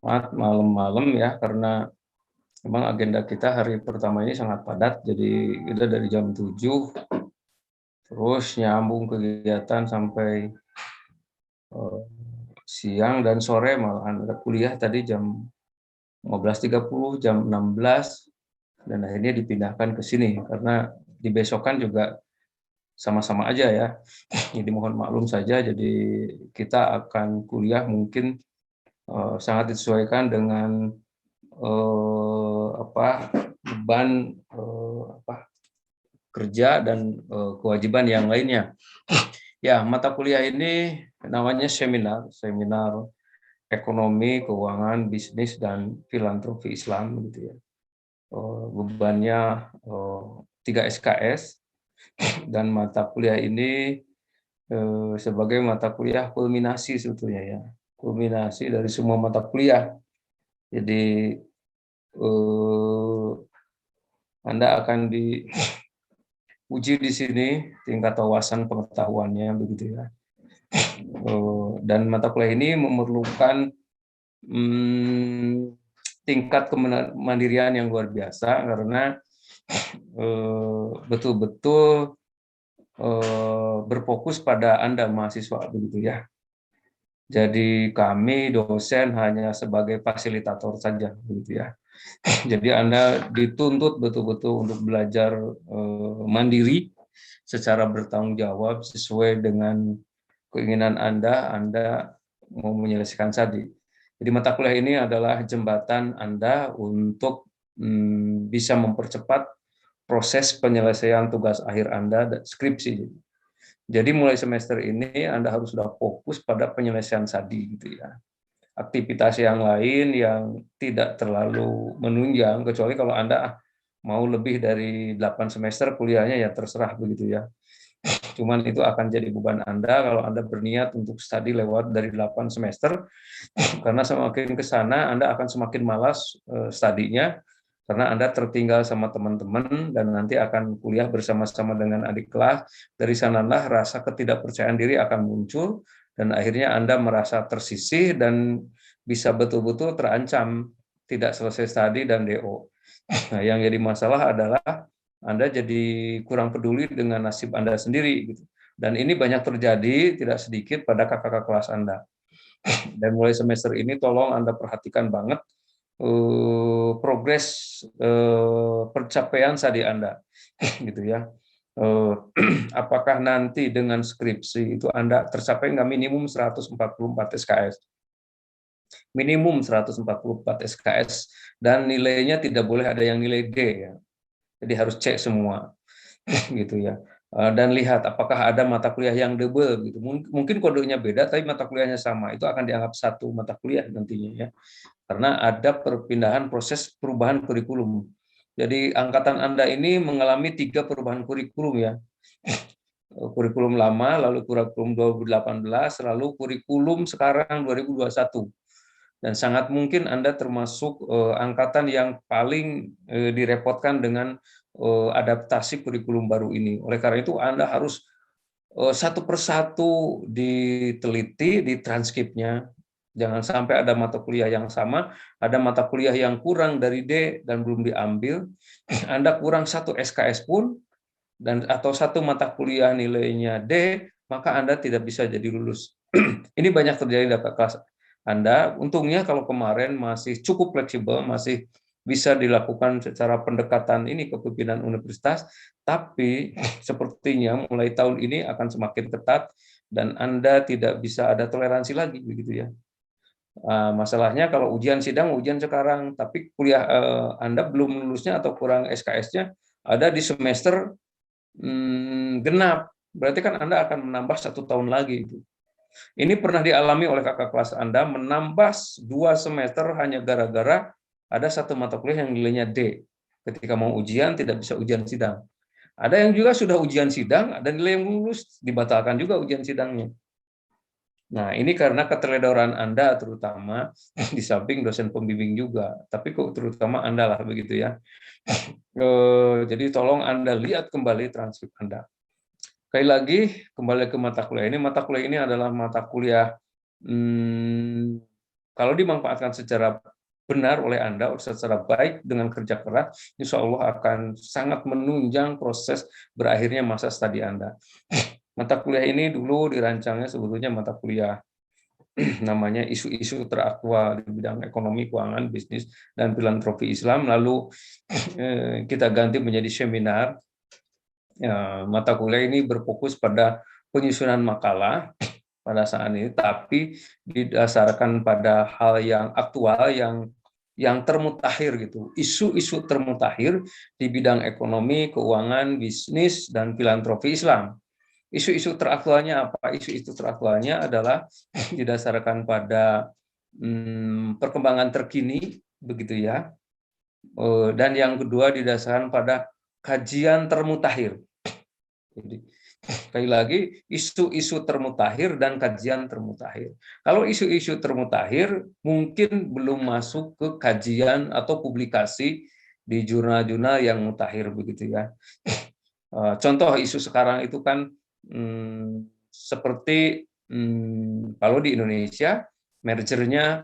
malam-malam ya, karena memang agenda kita hari pertama ini sangat padat, jadi kita dari jam 7 terus nyambung kegiatan sampai siang dan sore, malahan ada kuliah tadi jam 15.30, jam 16, dan akhirnya dipindahkan ke sini karena dibesokkan juga sama-sama aja ya. Jadi mohon maklum saja, jadi kita akan kuliah mungkin sangat disesuaikan dengan beban kerja dan kewajiban yang lainnya. Ya, mata kuliah ini namanya seminar ekonomi, keuangan, bisnis, dan filantropi Islam gitu ya. Bebannya 3 SKS, dan mata kuliah ini sebagai mata kuliah kulminasi sebetulnya ya. Kulminasi dari semua mata kuliah. Jadi Anda akan diuji di sini tingkat wawasan pengetahuannya begitu ya. Dan mata kuliah ini memerlukan tingkat kemandirian yang luar biasa karena betul-betul berfokus pada Anda mahasiswa begitu ya. Jadi kami dosen hanya sebagai fasilitator saja begitu ya. Jadi Anda dituntut betul-betul untuk belajar mandiri secara bertanggung jawab sesuai dengan keinginan Anda mau menyelesaikan tadi. Jadi mata kuliah ini adalah jembatan Anda untuk bisa mempercepat proses penyelesaian tugas akhir Anda, skripsi. Jadi mulai semester ini Anda harus sudah fokus pada penyelesaian tadi gitu ya. Aktivitas yang lain yang tidak terlalu menunjang, kecuali kalau Anda mau lebih dari 8 semester kuliahnya ya terserah begitu ya. Cuman itu akan jadi beban Anda kalau Anda berniat untuk studi lewat dari 8 semester, karena semakin ke sana Anda akan semakin malas studinya, karena Anda tertinggal sama teman-teman dan nanti akan kuliah bersama-sama dengan adik kelas. Dari sanalah rasa ketidakpercayaan diri akan muncul, dan akhirnya Anda merasa tersisih dan bisa betul-betul terancam tidak selesai studi dan DO. Nah, yang jadi masalah adalah Anda jadi kurang peduli dengan nasib Anda sendiri gitu. Dan ini banyak terjadi tidak sedikit pada kakak-kakak kelas Anda. Dan mulai semester ini tolong Anda perhatikan banget progres pencapaian studi Anda gitu ya. Apakah nanti dengan skripsi itu Anda tercapai nggak minimum 144 SKS? Minimum 144 SKS, dan nilainya tidak boleh ada yang nilai D ya. Jadi harus cek semua gitu ya. Dan lihat apakah ada mata kuliah yang double gitu. Mungkin kodenya beda tapi mata kuliahnya sama. Itu akan dianggap satu mata kuliah nantinya ya. Karena ada perpindahan proses perubahan kurikulum. Jadi angkatan Anda ini mengalami 3 perubahan kurikulum ya. Kurikulum lama, lalu kurikulum 2018, lalu kurikulum sekarang 2021. Dan sangat mungkin Anda termasuk angkatan yang paling direpotkan dengan adaptasi kurikulum baru ini. Oleh karena itu Anda harus satu persatu diteliti, ditranskripnya. Jangan sampai ada mata kuliah yang sama, ada mata kuliah yang kurang dari D dan belum diambil, Anda kurang 1 SKS pun, dan atau satu mata kuliah nilainya D, maka Anda tidak bisa jadi lulus. Ini banyak terjadi di kelas Anda. Untungnya kalau kemarin masih cukup fleksibel, masih bisa dilakukan secara pendekatan ini ke pimpinan universitas, tapi sepertinya mulai tahun ini akan semakin ketat dan Anda tidak bisa ada toleransi lagi begitu ya. Masalahnya kalau ujian sekarang, tapi kuliah Anda belum lulusnya atau kurang SKS-nya ada di semester genap, berarti kan Anda akan menambah 1 tahun lagi. Ini pernah dialami oleh kakak kelas Anda, menambah 2 semester hanya gara-gara ada satu mata kuliah yang nilainya D. Ketika mau ujian tidak bisa ujian sidang. Ada yang juga sudah ujian sidang, ada nilai yang lulus, dibatalkan juga ujian sidangnya. Nah, ini karena keteledoran Anda terutama, di samping dosen pembimbing juga, tapi kok terutama Anda lah begitu ya. Jadi tolong Anda lihat kembali transkrip Anda. Sekali lagi, kembali ke mata kuliah ini. Mata kuliah ini adalah mata kuliah Kalau dimanfaatkan secara benar oleh Anda, secara baik dengan kerja keras, insya Allah akan sangat menunjang proses berakhirnya masa studi Anda. Mata kuliah ini dulu dirancangnya sebetulnya mata kuliah namanya isu-isu teraktual di bidang ekonomi, keuangan, bisnis, dan filantropi Islam. Lalu kita ganti menjadi seminar. Mata kuliah ini berfokus pada penyusunan makalah pada saat ini, tapi didasarkan pada hal yang aktual, yang termutakhir gitu, isu-isu termutakhir di bidang ekonomi, keuangan, bisnis, dan filantropi Islam. Isu-isu teraktualnya apa? Isu-isu teraktualnya adalah didasarkan pada perkembangan terkini, begitu ya. Dan yang kedua didasarkan pada kajian termutakhir. Jadi sekali lagi, isu-isu termutakhir dan kajian termutakhir. Kalau isu-isu termutakhir mungkin belum masuk ke kajian atau publikasi di jurnal-jurnal yang mutakhir, begitu ya. Contoh isu sekarang itu kan seperti kalau di Indonesia mergernya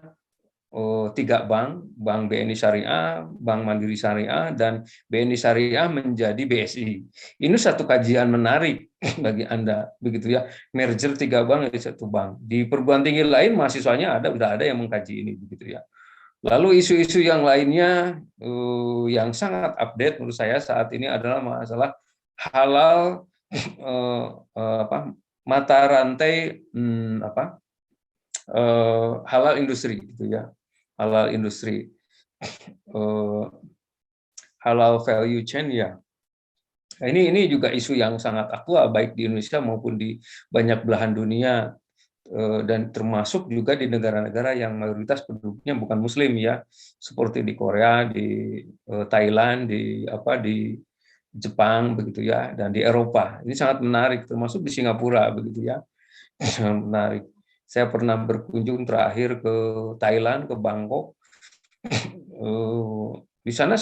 3 bank BNI Syariah, Bank Mandiri Syariah, dan BNI Syariah menjadi BSI. Ini satu kajian menarik bagi Anda, begitu ya. Merger 3 bank jadi satu bank. Di perguruan tinggi lain mahasiswanya udah ada yang mengkaji ini, begitu ya. Lalu isu-isu yang lainnya yang sangat update menurut saya saat ini adalah masalah halal, mata rantai halal industri, gitu ya. Halal industri, halal value chain ya. Nah, ini juga isu yang sangat aktual baik di Indonesia maupun di banyak belahan dunia, dan termasuk juga di negara-negara yang mayoritas penduduknya bukan Muslim ya, seperti di Korea, di Thailand, di Jepang, begitu ya, dan di Eropa. Ini sangat menarik, termasuk di Singapura, begitu ya. Sangat menarik. Saya pernah berkunjung terakhir ke Thailand, ke Bangkok. Di sana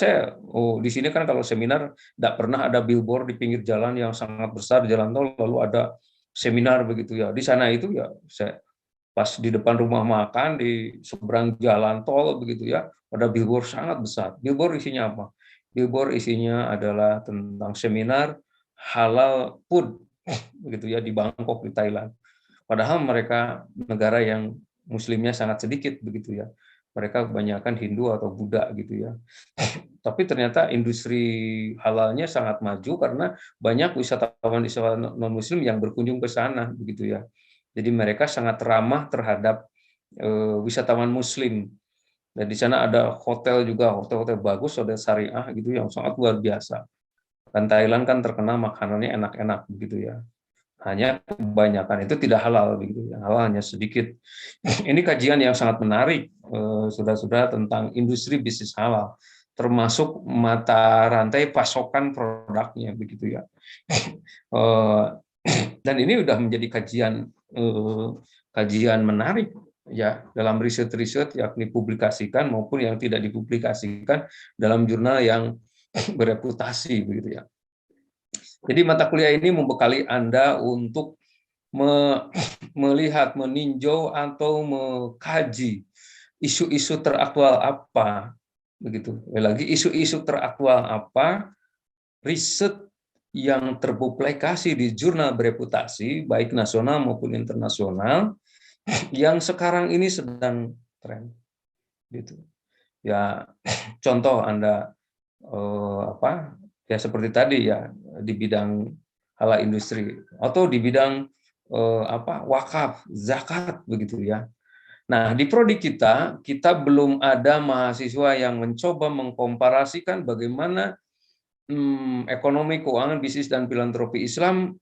di sini kan kalau seminar tidak pernah ada billboard di pinggir jalan yang sangat besar, jalan tol lalu ada seminar, begitu ya. Di sana itu ya saya pas di depan rumah makan di seberang jalan tol, begitu ya, ada billboard sangat besar. Billboard isinya apa? Billboard isinya adalah tentang seminar halal food, begitu ya, di Bangkok, di Thailand. Padahal mereka negara yang muslimnya sangat sedikit, begitu ya. Mereka kebanyakan Hindu atau Buddha, gitu ya. Tapi ternyata industri halalnya sangat maju karena banyak wisatawan non-muslim yang berkunjung ke sana, begitu ya. Jadi mereka sangat ramah terhadap wisatawan muslim. Dan di sana ada hotel juga, hotel-hotel bagus, hotel syariah gitu yang sangat luar biasa. Dan Thailand kan terkenal makanannya enak-enak, begitu ya. Hanya kebanyakan itu tidak halal, begitu ya. Halal hanya sedikit. Ini kajian yang sangat menarik, saudara-saudara, tentang industri bisnis halal, termasuk mata rantai pasokan produknya, begitu ya. Dan ini sudah menjadi kajian menarik ya dalam riset-riset, yakni publikasikan maupun yang tidak dipublikasikan dalam jurnal yang bereputasi, begitu ya. Jadi mata kuliah ini membekali Anda untuk melihat, meninjau atau mengkaji isu-isu teraktual apa, begitu. Lagi isu-isu teraktual apa, riset yang terpublikasi di jurnal bereputasi baik nasional maupun internasional yang sekarang ini sedang tren, gitu. Ya, contoh Anda ya seperti tadi ya di bidang halal industri atau di bidang wakaf, zakat, begitu ya. Nah, di prodi kita belum ada mahasiswa yang mencoba mengkomparasikan bagaimana ekonomi, keuangan, bisnis, dan filantropi Islam,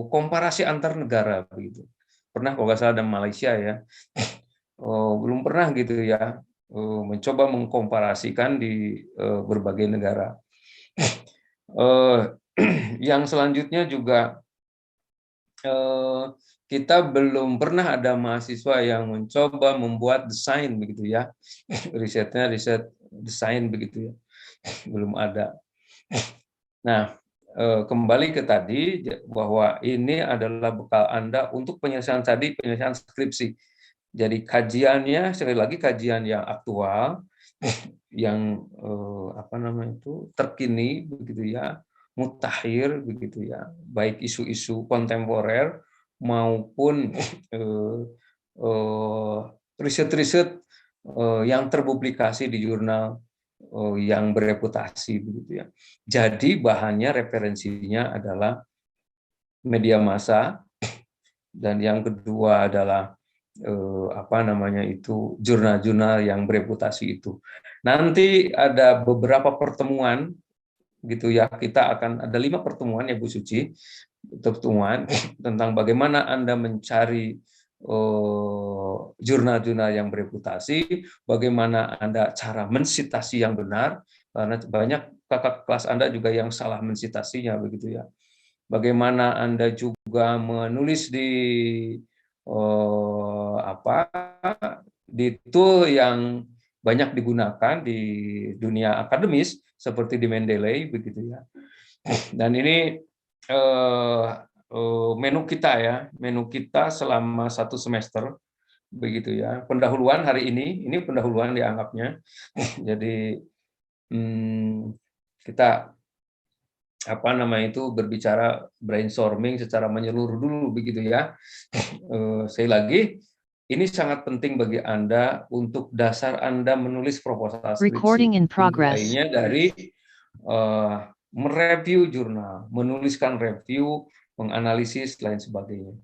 komparasi antar negara, begitu. Pernah kalau nggak salah ada Malaysia ya, belum pernah gitu ya, mencoba mengkomparasikan di berbagai negara. Yang selanjutnya juga kita belum pernah ada mahasiswa yang mencoba membuat desain, begitu ya. Risetnya riset desain, begitu ya. Belum ada. Nah, kembali ke tadi bahwa ini adalah bekal Anda untuk penyelesaian skripsi. Jadi kajiannya sekali lagi kajian yang aktual, yang apa namanya itu terkini begitu ya, mutakhir begitu ya, baik isu-isu kontemporer maupun riset-riset yang terpublikasi di jurnal yang bereputasi begitu ya. Jadi bahannya referensinya adalah media massa, dan yang kedua adalah apa namanya itu jurnal-jurnal yang bereputasi itu. Nanti ada beberapa pertemuan gitu ya, kita akan ada 5 pertemuan ya Bu Suci, pertemuan tentang bagaimana Anda mencari jurnal-jurnal yang bereputasi, bagaimana Anda cara mensitasi yang benar, karena banyak kakak kelas Anda juga yang salah mensitasinya begitu ya. Bagaimana Anda juga menulis di apa di tool yang banyak digunakan di dunia akademis seperti di Mendeley begitu ya. Dan ini menu kita ya, menu kita selama 1 semester begitu ya. Pendahuluan hari ini pendahuluan dianggapnya. Jadi kita apa namanya itu berbicara brainstorming secara menyeluruh dulu begitu ya. Sekali lagi, ini sangat penting bagi Anda untuk dasar Anda menulis proposal skripsi. Dimulainya dari mereview jurnal, menuliskan review, menganalisis lain sebagainya.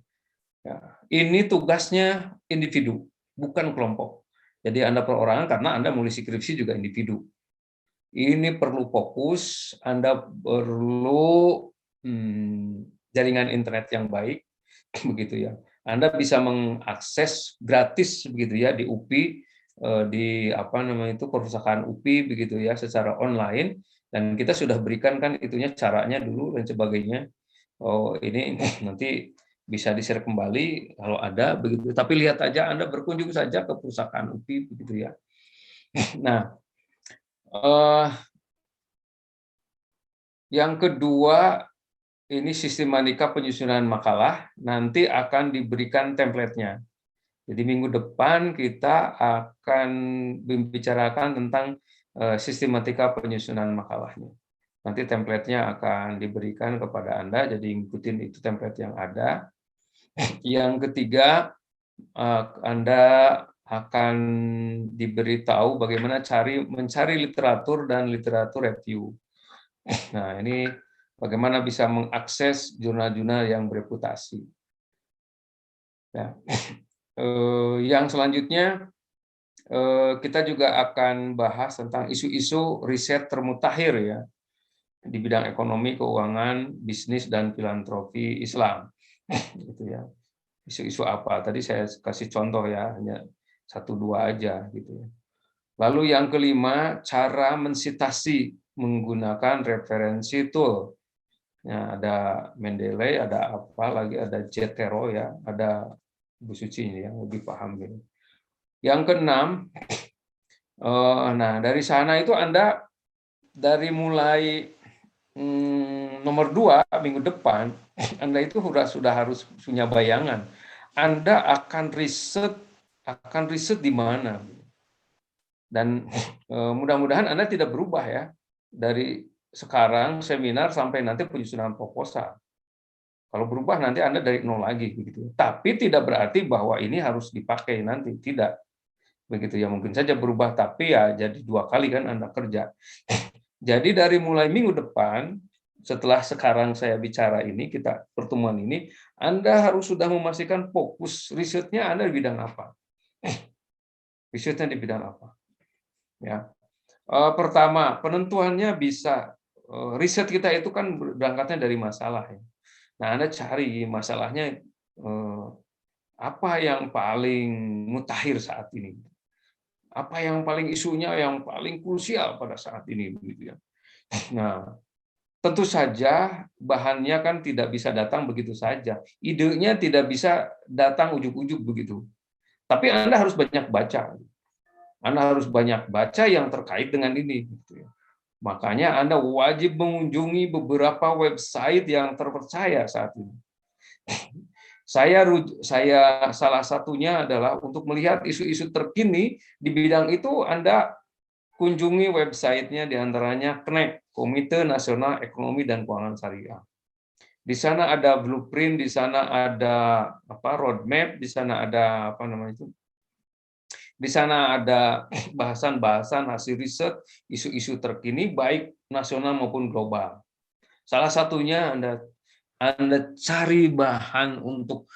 Ya, ini tugasnya individu, bukan kelompok. Jadi Anda perorangan karena Anda menulis skripsi juga individu. Ini perlu fokus, Anda perlu jaringan internet yang baik, begitu ya. Anda bisa mengakses gratis begitu ya di UPI, di apa namanya itu perpustakaan UPI begitu ya secara online, dan kita sudah berikan kan itunya caranya dulu dan sebagainya. Oh ini nanti bisa di-share kembali kalau ada begitu. Tapi lihat aja, Anda berkunjung saja ke perpustakaan UPI begitu ya. Nah, yang kedua, ini sistematika penyusunan makalah, nanti akan diberikan template-nya. Jadi minggu depan kita akan membicarakan tentang sistematika penyusunan makalahnya. Nanti template-nya akan diberikan kepada Anda, jadi ikutin itu template yang ada. Yang ketiga, Anda akan diberitahu bagaimana mencari literatur dan literatur review. Nah, ini bagaimana bisa mengakses jurnal-jurnal yang bereputasi. Ya. Yang selanjutnya, kita juga akan bahas tentang isu-isu riset termutakhir ya di bidang ekonomi, keuangan, bisnis, dan filantropi Islam. Gitu ya. Isu-isu apa? Tadi saya kasih contoh ya, hanya 1-2 aja gitu ya. Lalu yang kelima, cara mensitasi menggunakan referensi tool. Ya, ada Mendeley, ada apa lagi, ada Jetero ya, ada Bu Suci ini yang lebih paham ini. Yang keenam, nah dari sana itu Anda dari mulai nomor 2 minggu depan, Anda itu sudah harus punya bayangan. Anda akan riset di mana. Dan mudah-mudahan Anda tidak berubah ya dari sekarang seminar sampai nanti penyusunan proposal. Kalau berubah nanti Anda dari nol lagi begitu. Tapi tidak berarti bahwa ini harus dipakai nanti, tidak. Begitu ya, mungkin saja berubah tapi ya jadi 2 kali kan Anda kerja. Jadi dari mulai minggu depan setelah sekarang saya bicara ini, kita pertemuan ini, Anda harus sudah memastikan fokus risetnya Anda di bidang apa. Risetnya di bidang apa. Ya. Pertama, penentuannya bisa riset kita itu kan berangkatnya dari masalah ya. Nah, Anda cari masalahnya apa yang paling mutakhir saat ini. Apa yang paling isunya yang paling krusial pada saat ini begitu ya. Nah, tentu saja bahannya kan tidak bisa datang begitu saja. Idenya tidak bisa datang ujug-ujug begitu. Tapi Anda harus banyak baca. Anda harus banyak baca yang terkait dengan ini gitu ya. Makanya Anda wajib mengunjungi beberapa website yang terpercaya saat ini. Saya salah satunya adalah untuk melihat isu-isu terkini di bidang itu Anda kunjungi websitenya, diantaranya KNEK, Komite Nasional Ekonomi dan Keuangan Syariah. Di sana ada blueprint, di sana ada roadmap, di sana ada di sana ada bahasan-bahasan hasil riset, isu-isu terkini baik nasional maupun global. Salah satunya Anda cari bahan untuk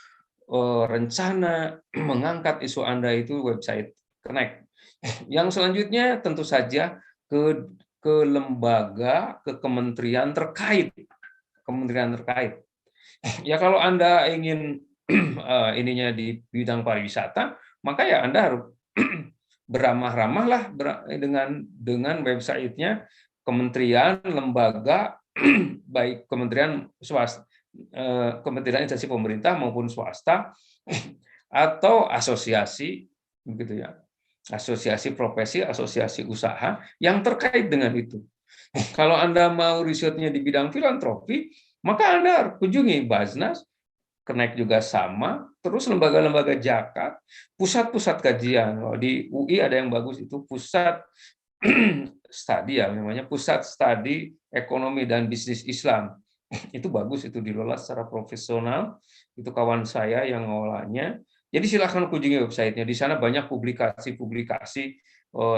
rencana mengangkat isu Anda itu website Connect. Yang selanjutnya tentu saja ke lembaga, ke kementerian terkait. Ya kalau Anda ingin ininya di bidang pariwisata, maka ya Anda harus beramah-ramahlah dengan websitenya kementerian, lembaga, baik kementerian swasta, kementerian instansi pemerintah maupun swasta, atau asosiasi, begitu ya, asosiasi profesi, asosiasi usaha yang terkait dengan itu. Kalau Anda mau risetnya di bidang filantropi, maka Anda harus kunjungi Basnas, Kenek juga sama, terus lembaga-lembaga zakat, pusat-pusat kajian. Di UI ada yang bagus itu pusat studi ya, namanya Pusat Studi Ekonomi dan Bisnis Islam. Itu bagus, itu dikelola secara profesional, itu kawan saya yang ngolahnya. Jadi silakan kunjungi websitenya, di sana banyak publikasi-publikasi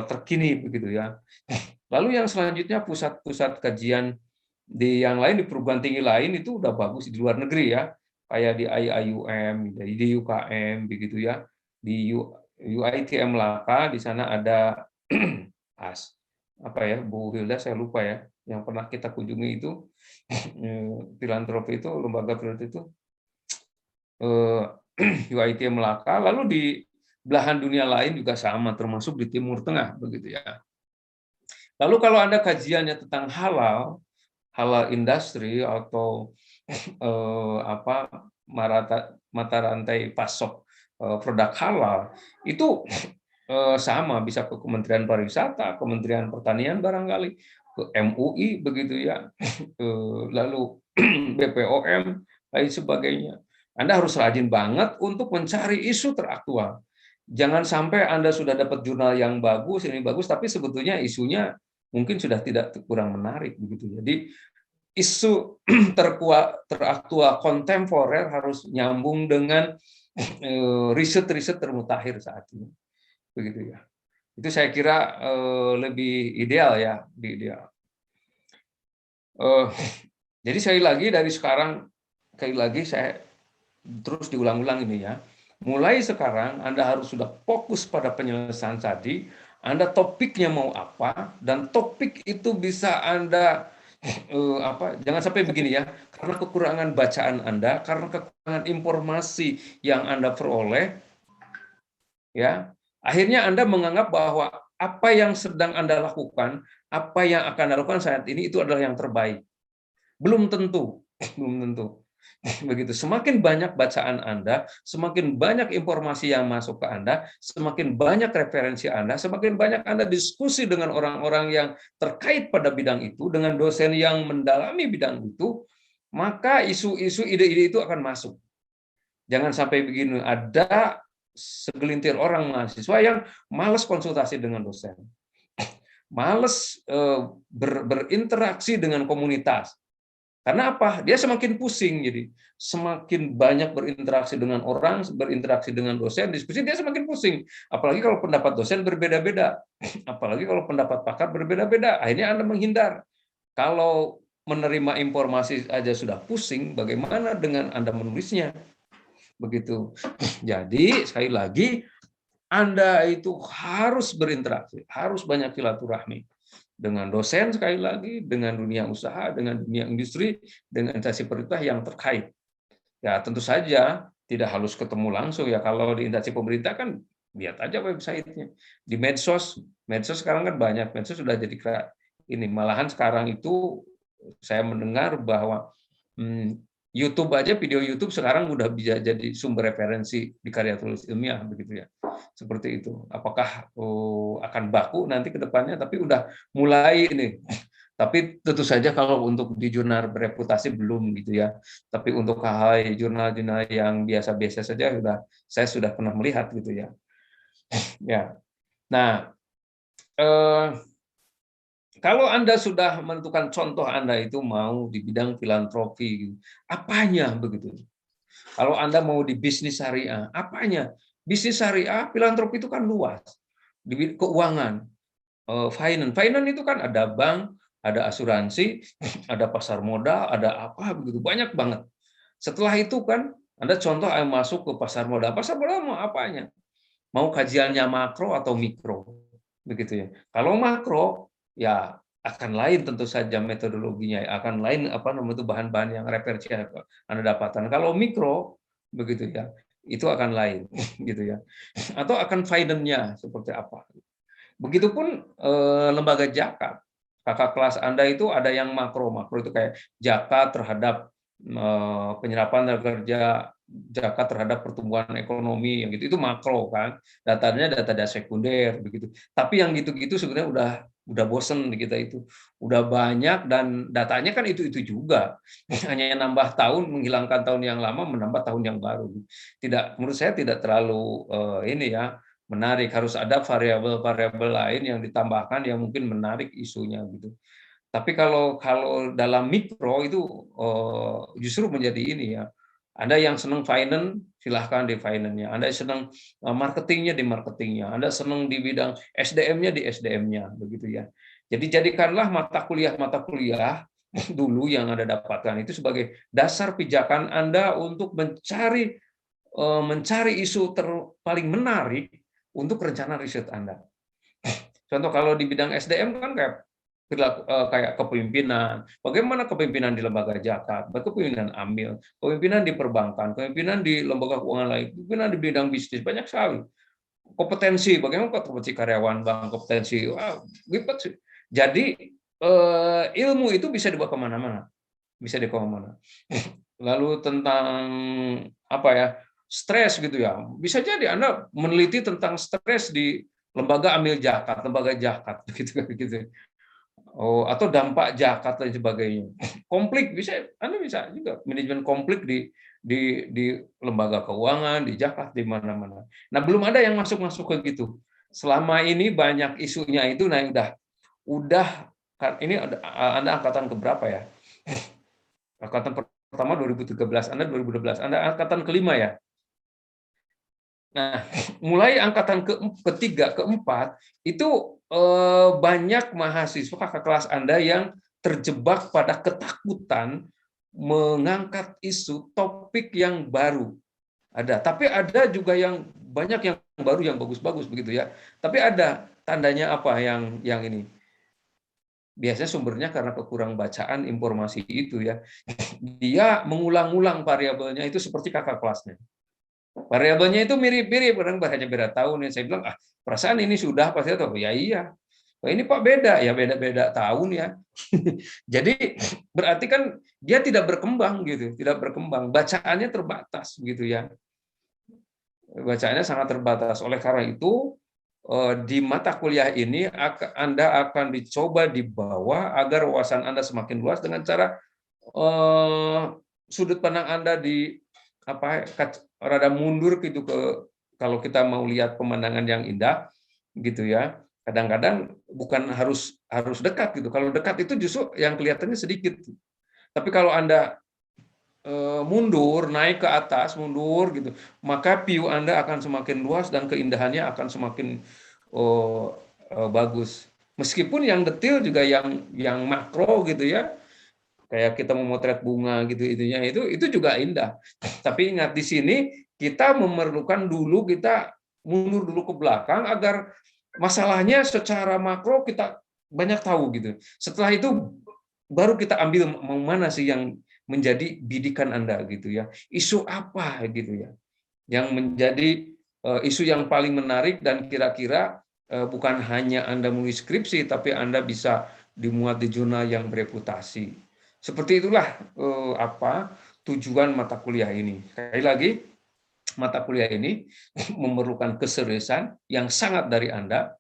terkini begitu ya. Lalu yang selanjutnya pusat-pusat kajian di yang lain, di perguruan tinggi lain itu udah bagus di luar negeri ya, kayak di IIUM, di UKM begitu ya, di UITM Laka, di sana ada Bu Hilda saya lupa ya, yang pernah kita kunjungi itu filantropi itu, lembaga filantropi itu UITM Melaka, lalu di belahan dunia lain juga sama, termasuk di Timur Tengah begitu ya. Lalu kalau Anda kajiannya tentang halal industri atau mata rantai pasok produk halal, itu sama, bisa ke Kementerian Pariwisata, Kementerian Pertanian barangkali, ke MUI begitu ya, lalu BPOM, lain sebagainya. Anda harus rajin banget untuk mencari isu teraktual. Jangan sampai Anda sudah dapat jurnal yang bagus, ini bagus, tapi sebetulnya isunya mungkin sudah tidak kurang menarik begitu. Jadi isu teraktual kontemporer harus nyambung dengan riset-riset termutakhir saat ini. Begitu ya. Itu saya kira lebih ideal ya, ideal. Jadi sekali lagi saya terus diulang-ulang ini ya. Mulai sekarang Anda harus sudah fokus pada penyelesaian tadi. Anda topiknya mau apa, dan topik itu bisa Anda jangan sampai begini ya, karena kekurangan bacaan Anda, karena kekurangan informasi yang Anda peroleh, ya, akhirnya Anda menganggap bahwa apa yang sedang Anda lakukan, apa yang akan Anda lakukan saat ini itu adalah yang terbaik. Belum tentu, belum tentu. Begitu. Semakin banyak bacaan Anda, semakin banyak informasi yang masuk ke Anda, semakin banyak referensi Anda, semakin banyak Anda diskusi dengan orang-orang yang terkait pada bidang itu, dengan dosen yang mendalami bidang itu, maka isu-isu, ide-ide itu akan masuk. Jangan sampai begini, ada segelintir orang mahasiswa yang malas konsultasi dengan dosen, malas berinteraksi dengan komunitas. Karena apa? Dia semakin pusing, jadi semakin banyak berinteraksi dengan orang, berinteraksi dengan dosen, diskusi, dia semakin pusing. Apalagi kalau pendapat dosen berbeda-beda, apalagi kalau pendapat pakar berbeda-beda, akhirnya Anda menghindar. Kalau menerima informasi aja sudah pusing, bagaimana dengan Anda menulisnya? Begitu. Jadi sekali lagi, Anda itu harus berinteraksi, harus banyak silaturahmi dengan dosen, sekali lagi, dengan dunia usaha, dengan dunia industri, dengan instansi pemerintah yang terkait. Ya tentu saja tidak harus ketemu langsung ya. Kalau di instansi pemerintah kan lihat aja websitenya. Di medsos sekarang kan banyak, medsos sudah jadi ini. Malahan sekarang itu saya mendengar bahwa YouTube aja, video YouTube sekarang udah bisa jadi sumber referensi di karya tulis ilmiah begitu ya. Seperti itu. Apakah akan baku nanti ke depannya, tapi udah mulai ini Tapi tentu saja kalau untuk di jurnal bereputasi belum gitu ya. Tapi untuk hal jurnal-jurnal yang biasa-biasa saja saya sudah pernah melihat gitu ya. Ya. Nah, eh, kalau Anda sudah menentukan contoh Anda itu mau di bidang filantropi, gitu, apanya begitu? Kalau Anda mau di bisnis syariah, apanya? Bisnis syariah, filantropi itu kan luas. Di keuangan, finance. Finance itu kan ada bank, ada asuransi, ada pasar modal, ada apa begitu, banyak banget. Setelah itu kan Anda contoh masuk ke pasar modal. Pasar modal mau apanya? Mau kajiannya makro atau mikro, begitu ya. Kalau makro, ya akan lain tentu saja metodologinya, akan lain apa namanya itu bahan-bahan yang referensi yang Anda dapatkan. Kalau mikro, begitu ya, itu akan lain, gitu ya. Atau akan finance-nya seperti apa. Begitupun lembaga zakat. Kakak kelas Anda itu ada yang makro, makro itu kayak zakat terhadap penyerapan tenaga kerja, zakat terhadap pertumbuhan ekonomi, yang gitu itu makro kan, datanya data sekunder begitu. Tapi yang gitu-gitu sebenarnya udah bosen di kita itu, udah banyak dan datanya kan itu juga, hanya nambah tahun, menghilangkan tahun yang lama, menambah tahun yang baru. Tidak, menurut saya tidak terlalu ini ya menarik, harus ada variabel-variabel lain yang ditambahkan yang mungkin menarik isunya gitu. Tapi kalau kalau dalam mikro itu justru menjadi ini ya. Anda yang senang finance, silahkan di finance-nya. Anda yang senang marketingnya di marketingnya. Anda senang di bidang SDM-nya di SDM-nya, begitu ya. Jadi jadikanlah mata kuliah dulu yang Anda dapatkan itu sebagai dasar pijakan Anda untuk mencari isu paling menarik untuk rencana riset Anda. Contoh kalau di bidang SDM kan kayak kepemimpinan, bagaimana kepemimpinan di lembaga zakat, kepemimpinan amil, kepemimpinan di perbankan, kepemimpinan di lembaga keuangan lain, kepemimpinan di bidang bisnis, banyak sekali. Kompetensi, bagaimana kompetensi karyawan bank, kompetensi, ribet sih. Jadi ilmu itu bisa dibawa kemana-mana, bisa dibawa kemana. Lalu tentang apa ya, stres gitu ya, bisa jadi Anda meneliti tentang stres di lembaga zakat gitu. Oh, atau dampak zakat dan sebagainya. Konflik bisa, Anda bisa juga manajemen konflik di lembaga keuangan, di zakat, di mana-mana. Nah, belum ada yang masuk ke gitu. Selama ini banyak isunya itu, nah udah ini Anda angkatan keberapa ya? Angkatan pertama 2013, Anda 2012, Anda angkatan kelima ya? Nah, mulai angkatan ketiga, keempat, itu banyak mahasiswa kakak kelas Anda yang terjebak pada ketakutan mengangkat isu topik yang baru. Ada, tapi ada juga yang banyak yang baru yang bagus-bagus begitu ya. Tapi ada tandanya apa yang ini? Biasanya sumbernya karena kekurang bacaan informasi itu ya. Dia mengulang-ulang variabelnya itu seperti kakak kelasnya. Variabelnya itu mirip-mirip, kadang hanya beda tahun. Saya bilang, perasaan ini sudah pasti atau ya iya. Oh, ini Pak beda ya, beda-beda tahun ya. Jadi berarti kan dia tidak berkembang gitu, tidak berkembang. Bacaannya terbatas gitu ya. Bacaannya sangat terbatas. Oleh karena itu di mata kuliah ini Anda akan dicoba dibawa agar wawasan Anda semakin luas dengan cara sudut pandang Anda rada mundur gitu kalau kita mau lihat pemandangan yang indah gitu ya. Kadang-kadang bukan harus dekat gitu. Kalau dekat itu justru yang kelihatannya sedikit. Tapi kalau Anda mundur, naik ke atas, mundur gitu, maka view Anda akan semakin luas dan keindahannya akan semakin bagus. Meskipun yang detail juga yang makro gitu ya, kayak kita memotret bunga gitu itu juga indah. Tapi ingat di sini kita memerlukan dulu kita mundur dulu ke belakang agar masalahnya secara makro kita banyak tahu gitu. Setelah itu baru kita ambil mana sih yang menjadi bidikan Anda gitu ya. Isu apa gitu ya yang menjadi isu yang paling menarik dan kira-kira bukan hanya Anda menulis skripsi tapi Anda bisa dimuat di jurnal yang bereputasi. Seperti itulah tujuan mata kuliah ini. Sekali lagi, mata kuliah ini memerlukan keseriusan yang sangat dari Anda,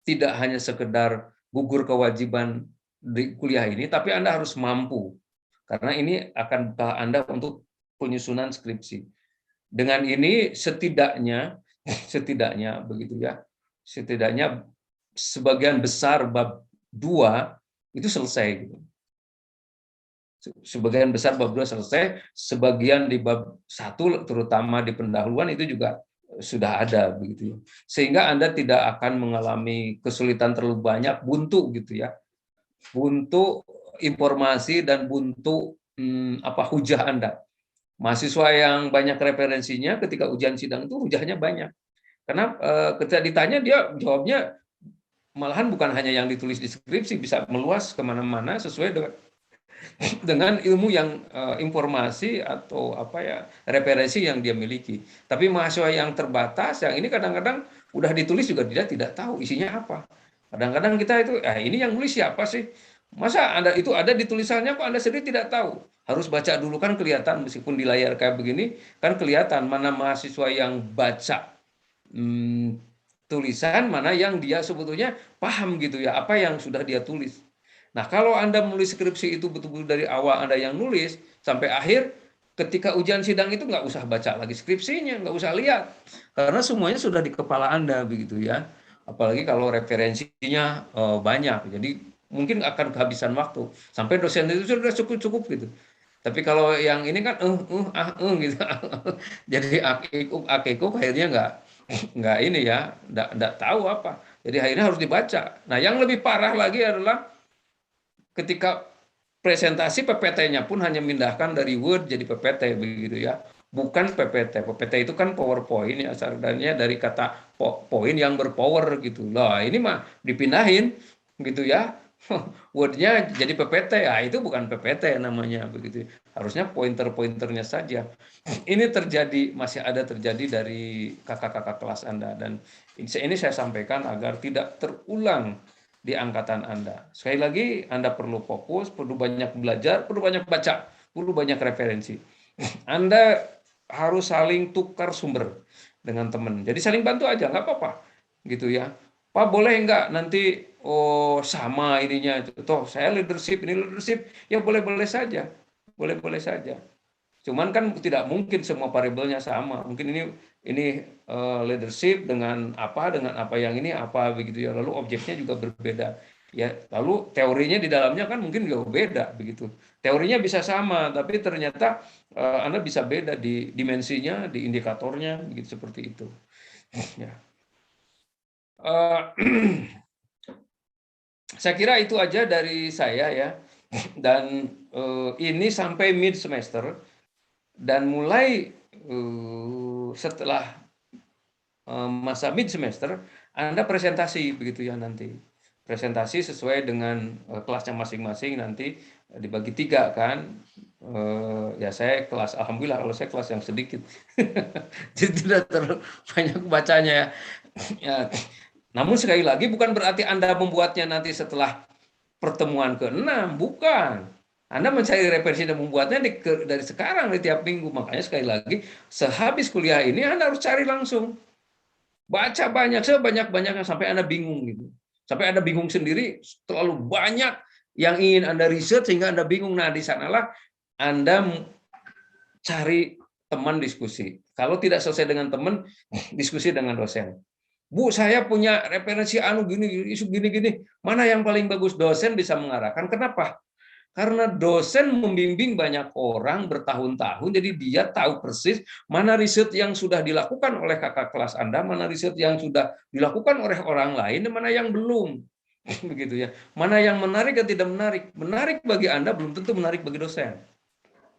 tidak hanya sekedar gugur kewajiban di kuliah ini, tapi Anda harus mampu. Karena ini akan bekal Anda untuk penyusunan skripsi. Dengan ini setidaknya begitu ya, setidaknya sebagian besar bab 2 itu selesai gitu. Sebagian besar bab 2 selesai, sebagian di bab 1 terutama di pendahuluan itu juga sudah ada begitu ya. Sehingga Anda tidak akan mengalami kesulitan terlalu banyak, buntu gitu ya. Buntu informasi dan buntu hujah Anda. Mahasiswa yang banyak referensinya ketika ujian sidang itu hujahnya banyak. Karena ketika ditanya dia jawabnya malahan bukan hanya yang ditulis di skripsi, bisa meluas kemana-mana sesuai dengan ilmu yang informasi atau referensi yang dia miliki. Tapi mahasiswa yang terbatas, yang ini kadang-kadang udah ditulis juga dia tidak tahu isinya apa. Kadang-kadang kita itu, ini yang nulis siapa sih? Masa Anda itu ada di tulisannya kok Anda sendiri tidak tahu? Harus baca dulu kan kelihatan, meskipun di layar kayak begini kan kelihatan mana mahasiswa yang baca tulisan, mana yang dia sebetulnya paham gitu ya, apa yang sudah dia tulis. Nah, kalau Anda menulis skripsi itu betul-betul dari awal Anda yang nulis sampai akhir, ketika ujian sidang itu nggak usah baca lagi skripsinya, nggak usah lihat, karena semuanya sudah di kepala Anda begitu ya. Apalagi kalau referensinya banyak, jadi mungkin akan kehabisan waktu sampai dosen itu sudah cukup gitu. Tapi kalau yang ini kan gitu, jadi akikuk akhirnya nggak ini ya, nggak tahu apa. Jadi akhirnya harus dibaca. Nah, yang lebih parah lagi adalah ketika presentasi PPT-nya pun hanya mindahkan dari Word jadi PPT begitu ya. Bukan PPT. PPT itu kan PowerPoint ya, asalnya dari kata poin yang berpower gitu. Lah, ini mah dipindahin gitu ya. Word-nya jadi PPT. Ah, itu bukan PPT namanya begitu. Harusnya pointer-pointernya saja. Ini masih ada terjadi dari kakak-kakak kelas Anda, dan ini saya sampaikan agar tidak terulang di angkatan Anda. Sekali lagi, Anda perlu fokus, perlu banyak belajar, perlu banyak baca, perlu banyak referensi. Anda harus saling tukar sumber dengan teman. Jadi saling bantu aja, nggak apa-apa, gitu ya. Pak, boleh nggak nanti sama ininya itu? Toh saya leadership, ini leadership, ya boleh-boleh saja, boleh-boleh saja. Cuman kan tidak mungkin semua variabelnya sama. Mungkin ini leadership dengan apa yang ini apa begitu ya. Lalu objeknya juga berbeda. Ya, lalu teorinya di dalamnya kan mungkin juga beda begitu. Teorinya bisa sama, tapi ternyata Anda bisa beda di dimensinya, di indikatornya, begitu seperti itu. Ya. Saya kira itu aja dari saya ya. Dan ini sampai mid semester. Dan mulai setelah masa mid semester, Anda presentasi begitu ya nanti. Presentasi sesuai dengan kelasnya masing-masing, nanti dibagi 3 kan. Ya saya kelas, alhamdulillah kalau saya kelas yang sedikit. Jadi tidak terlalu banyak bacanya ya. Ya. Namun sekali lagi bukan berarti Anda membuatnya nanti setelah pertemuan ke-6, bukan. Anda mencari referensi dan membuatnya dari sekarang, di tiap minggu. Makanya sekali lagi, sehabis kuliah ini Anda harus cari langsung. Baca banyak, sebanyak-banyaknya sampai Anda bingung gitu. Sampai Anda bingung sendiri, terlalu banyak yang ingin Anda riset sehingga Anda bingung. Nah, di sanalah Anda cari teman diskusi. Kalau tidak selesai dengan teman, diskusi dengan dosen. Bu, saya punya referensi gini, isu gini. Mana yang paling bagus? Dosen bisa mengarahkan. Kenapa? Karena dosen membimbing banyak orang bertahun-tahun, jadi dia tahu persis mana riset yang sudah dilakukan oleh kakak kelas Anda, mana riset yang sudah dilakukan oleh orang lain, dan mana yang belum. Begitu ya. Mana yang menarik dan tidak menarik. Menarik bagi Anda belum tentu menarik bagi dosen.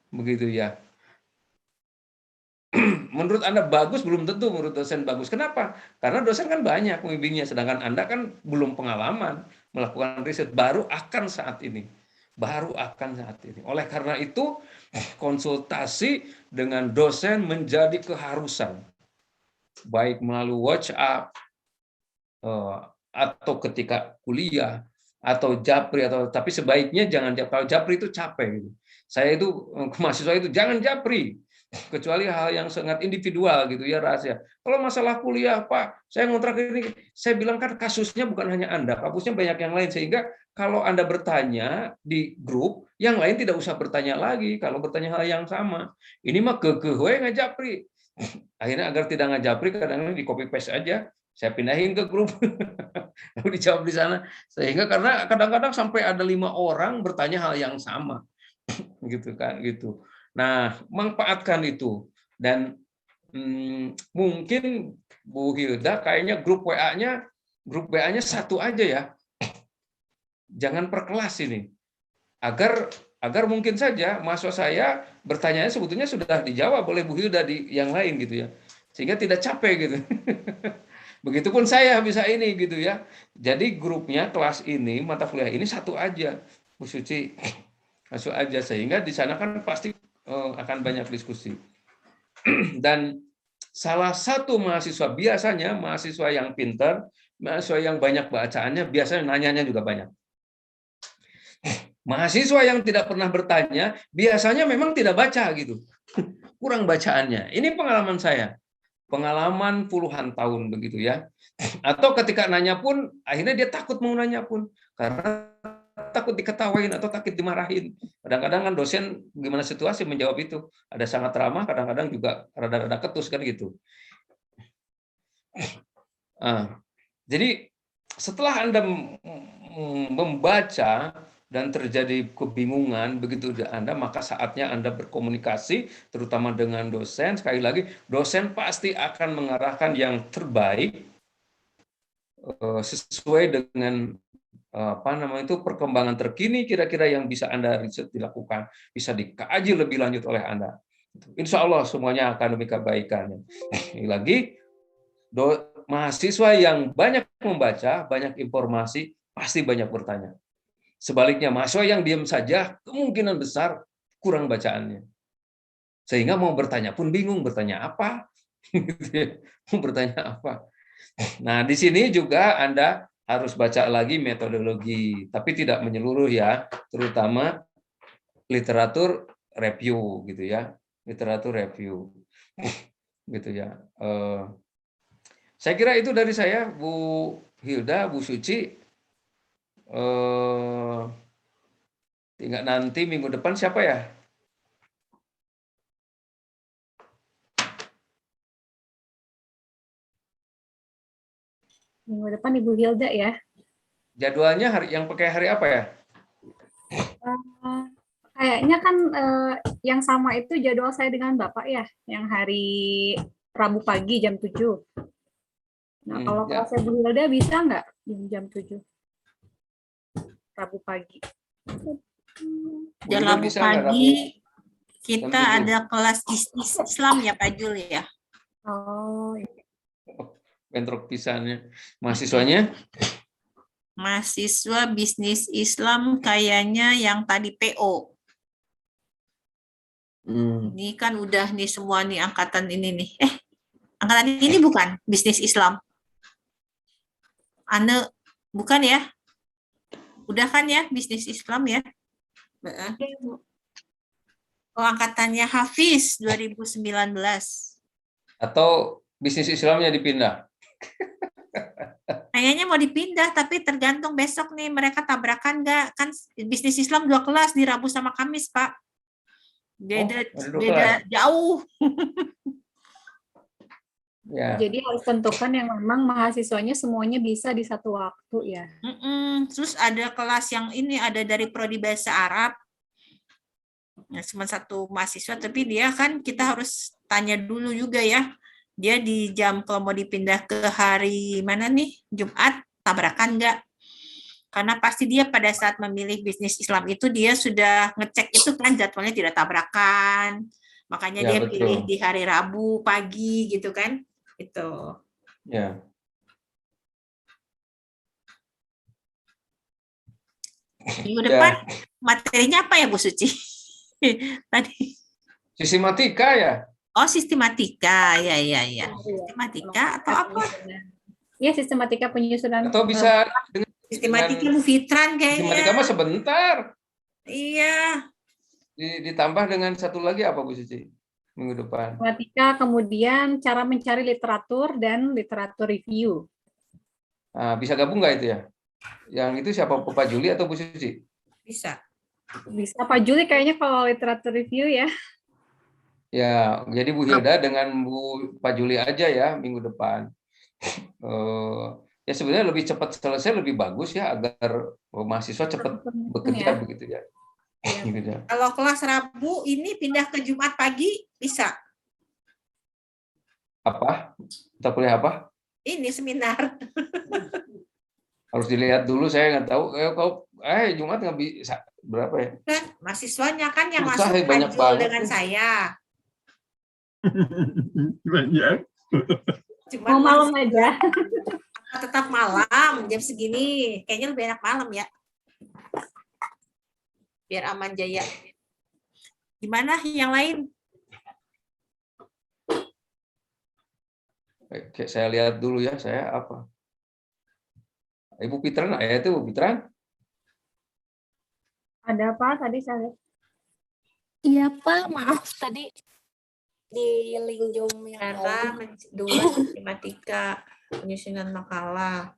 Begitu ya. Menurut Anda bagus, belum tentu menurut dosen bagus. Kenapa? Karena dosen kan banyak pembimbingnya, sedangkan Anda kan belum pengalaman melakukan riset, baru akan saat ini. Oleh karena itu, konsultasi dengan dosen menjadi keharusan. Baik melalui WhatsApp, atau ketika kuliah, atau japri, tapi sebaiknya jangan japri. Kalau japri itu capek. Gitu. Saya itu, mahasiswa itu, jangan japri. kecuali hal yang sangat individual gitu ya, rahasia. Kalau masalah kuliah, Pak, saya ngontrak ini, saya bilang kan kasusnya bukan hanya Anda, kasusnya banyak yang lain, sehingga kalau Anda bertanya di grup, yang lain tidak usah bertanya lagi kalau bertanya hal yang sama. Ini mah we ngajapri. Akhirnya agar tidak ngajapri, kadang-kadang di copy paste aja, saya pindahin ke grup, lalu dijawab di sana. Sehingga karena kadang-kadang sampai ada 5 orang bertanya hal yang sama, gitu kan, gitu. Nah, manfaatkan itu. Dan mungkin Bu Hilda kayaknya grup WA-nya satu aja ya. Jangan per kelas ini. Agar mungkin saja mahasiswa saya bertanya sebetulnya sudah dijawab oleh Bu Hilda di yang lain gitu ya. Sehingga tidak capek gitu. Begitupun saya bisa ini gitu ya. Jadi grupnya kelas ini, mata kuliah ini satu aja. Bu Suci, satu aja, sehingga di sana kan pasti akan banyak diskusi. Dan salah satu mahasiswa, biasanya mahasiswa yang pintar, mahasiswa yang banyak bacaannya, biasanya nanyanya juga banyak. Mahasiswa yang tidak pernah bertanya, biasanya memang tidak baca gitu. Kurang bacaannya. Ini pengalaman saya. Pengalaman puluhan tahun begitu ya. Atau ketika nanya pun, akhirnya dia takut mau nanya pun. Karena takut diketawain atau takut dimarahin. Kadang-kadang kan dosen gimana situasi menjawab itu. Ada sangat ramah, kadang-kadang juga rada-rada ketus kan gitu. Jadi setelah Anda membaca dan terjadi kebingungan begitu Anda, maka saatnya Anda berkomunikasi terutama dengan dosen. Sekali lagi, dosen pasti akan mengarahkan yang terbaik sesuai dengan perkembangan terkini kira-kira yang bisa Anda riset dilakukan, bisa dikaji lebih lanjut oleh Anda. Insya Allah semuanya akan demi kebaikan. Lagi, mahasiswa yang banyak membaca, banyak informasi, pasti banyak bertanya. Sebaliknya, mahasiswa yang diam saja, kemungkinan besar kurang bacaannya. Sehingga mau bertanya pun bingung, bertanya apa? Mau bertanya apa? Nah, di sini juga Anda harus baca lagi metodologi, tapi tidak menyeluruh ya, terutama literatur review gitu ya, literatur review gitu ya. Saya kira itu dari saya, Bu Hilda, Bu Suci. Tinggal nanti minggu depan siapa ya? Minggu depan Ibu Hilda ya. Jadwalnya yang pakai hari apa ya? Kayaknya kan yang sama itu jadwal saya dengan Bapak ya, yang hari Rabu pagi jam 7. Nah, kalau Ya. kelasnya Bu Hilda bisa nggak jam 7? Rabu pagi. Dan Rabu pagi kita ada kelas bisnis Islam ya Pak Jul ya. Oh, Bentrok pisannya. Mahasiswanya? Mahasiswa bisnis Islam kayaknya yang tadi PO. Ini kan udah nih semua nih angkatan ini nih. Angkatan ini bukan bisnis Islam. Ane bukan ya? Udah kan ya bisnis Islam ya? Oh, angkatannya Hafiz 2019. Atau bisnis Islamnya dipindah? Kayaknya mau dipindah, tapi tergantung besok nih mereka tabrakan nggak. Kan bisnis Islam 2 kelas di Rabu sama Kamis, Pak. Beda jauh. Ya. Jadi harus tentukan yang memang mahasiswanya semuanya bisa di satu waktu ya. Terus ada kelas yang ini ada dari Prodi Bahasa Arab. Nah, cuma satu mahasiswa, tapi dia kan kita harus tanya dulu juga ya. Dia di jam kalau mau dipindah ke hari mana nih, Jumat, tabrakan nggak? Karena pasti dia pada saat memilih bisnis Islam itu dia sudah ngecek itu kan jadwalnya tidak tabrakan. Makanya ya, dia betul. Pilih di hari Rabu pagi gitu kan. Itu. Ya. Minggu depan materinya apa ya Bu Suci? Tadi. Sistematika ya? Oh, sistematika. Ya. Sistematika atau apa? Ya, sistematika penyusunan. Atau bisa dengan sistematika Bu Fitran kayaknya. Sistematika mah sebentar. Iya. Ditambah dengan satu lagi apa Bu Suci? minggu depan. Matematika, kemudian cara mencari literatur dan literatur review. Nah, bisa gabung nggak itu ya? Yang itu siapa, Pak Juli atau Bu Suci? Bisa. Bisa Pak Juli kayaknya kalau literatur review ya. Ya, jadi Bu Hilda dengan Pak Juli aja ya minggu depan. Ya sebenarnya lebih cepat selesai lebih bagus ya, agar mahasiswa cepat bekerja begitu ya. Gitu ya. Kalau kelas Rabu ini pindah ke Jumat pagi bisa. Apa? Kita kuliah apa? Ini seminar. Harus dilihat dulu, saya nggak tahu. Kalau Jumat nggak bisa berapa ya? Dan mahasiswanya kan yang Susah, masuk banyak Fajul banget dengan nih. saya. Banyak. Cuma Mau malam aja. tetap malam jam segini. Kayaknya lebih enak malam ya. Biar aman jaya. Gimana yang lain? Oke, saya lihat dulu ya, saya apa? Ibu Pitran, ya itu Bu Pitran. Ada apa tadi saya lihat? Iya Pak, maaf tadi di link Zoom yang Cara dua matematika, penyusunan makalah,